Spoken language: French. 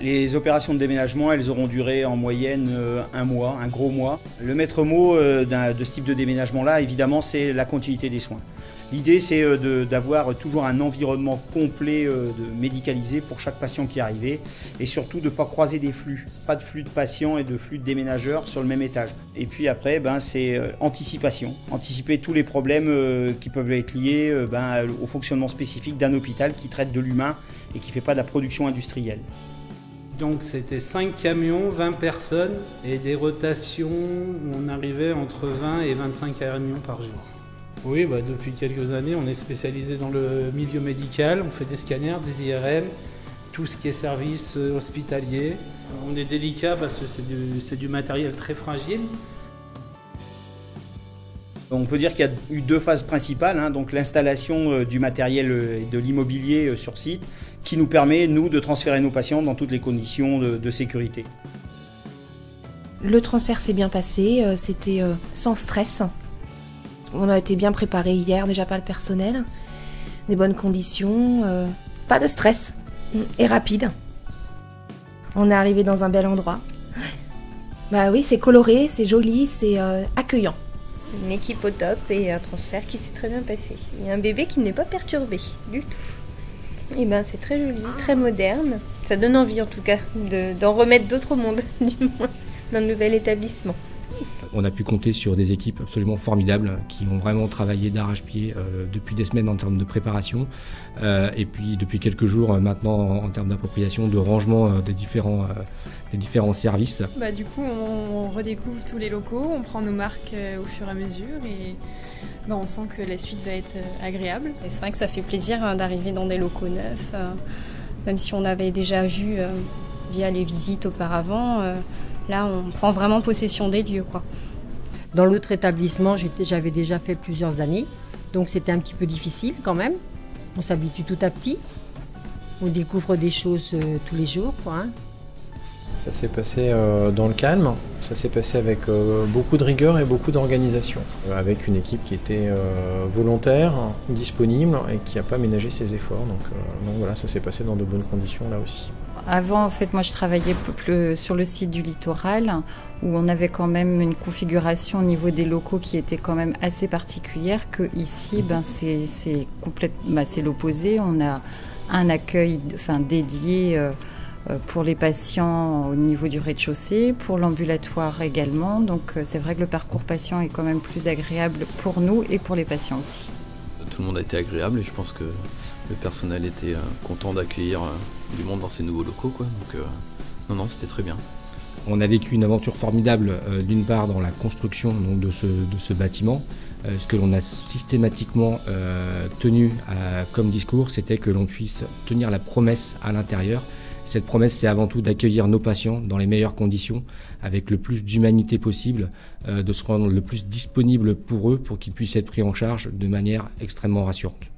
Les opérations de déménagement, elles auront duré en moyenne un mois, un gros mois. Le maître mot de ce type de déménagement-là, évidemment, c'est la continuité des soins. L'idée, c'est d'avoir toujours un environnement complet médicalisé pour chaque patient qui est arrivé et surtout de ne pas croiser des flux. Pas de flux de patients et de flux de déménageurs sur le même étage. Et puis après, c'est anticipation. Anticiper tous les problèmes qui peuvent être liés au fonctionnement spécifique d'un hôpital qui traite de l'humain et qui ne fait pas de la production industrielle. Donc c'était 5 camions, 20 personnes et des rotations où on arrivait entre 20 et 25 camions par jour. Oui, depuis quelques années, on est spécialisé dans le milieu médical, on fait des scanners, des IRM, tout ce qui est service hospitalier. On est délicat parce que c'est du matériel très fragile. On peut dire qu'il y a eu 2 phases principales, donc l'installation du matériel et de l'immobilier sur site, qui nous permet, nous, de transférer nos patients dans toutes les conditions de sécurité. Le transfert s'est bien passé, c'était sans stress. On a été bien préparés hier, déjà par le personnel, des bonnes conditions, pas de stress, et rapide. On est arrivé dans un bel endroit. Bah oui, c'est coloré, c'est joli, c'est accueillant. Une équipe au top et un transfert qui s'est très bien passé. Il y a un bébé qui n'est pas perturbé du tout. Et c'est très joli, très moderne. Ça donne envie en tout cas d'en remettre d'autres au monde, du moins, d'un nouvel établissement. On a pu compter sur des équipes absolument formidables qui ont vraiment travaillé d'arrache-pied depuis des semaines en termes de préparation et puis depuis quelques jours maintenant en termes d'appropriation, de rangement des différents services. Du coup, on redécouvre tous les locaux, on prend nos marques au fur et à mesure et on sent que la suite va être agréable. Et c'est vrai que ça fait plaisir d'arriver dans des locaux neufs, même si on avait déjà vu via les visites auparavant. Là, on prend vraiment possession des lieux, quoi. Dans l'autre établissement, j'avais déjà fait plusieurs années, donc c'était un petit peu difficile quand même. On s'habitue tout à petit, on découvre des choses tous les jours, quoi. Ça s'est passé dans le calme, ça s'est passé avec beaucoup de rigueur et beaucoup d'organisation, avec une équipe qui était volontaire, disponible et qui n'a pas ménagé ses efforts. Donc voilà, ça s'est passé dans de bonnes conditions là aussi. Avant, en fait, moi je travaillais plus sur le site du littoral où on avait quand même une configuration au niveau des locaux qui était quand même assez particulière, que ici c'est l'opposé. On a un accueil dédié pour les patients au niveau du rez-de-chaussée, pour l'ambulatoire également. Donc c'est vrai que le parcours patient est quand même plus agréable pour nous et pour les patients aussi. Tout le monde a été agréable et je pense que le personnel était content d'accueillir du monde dans ces nouveaux locaux, quoi. Donc non, c'était très bien. On a vécu une aventure formidable, d'une part dans la construction de ce bâtiment. Ce que l'on a systématiquement tenu comme discours, c'était que l'on puisse tenir la promesse à l'intérieur. Cette promesse, c'est avant tout d'accueillir nos patients dans les meilleures conditions, avec le plus d'humanité possible, de se rendre le plus disponible pour eux, pour qu'ils puissent être pris en charge de manière extrêmement rassurante.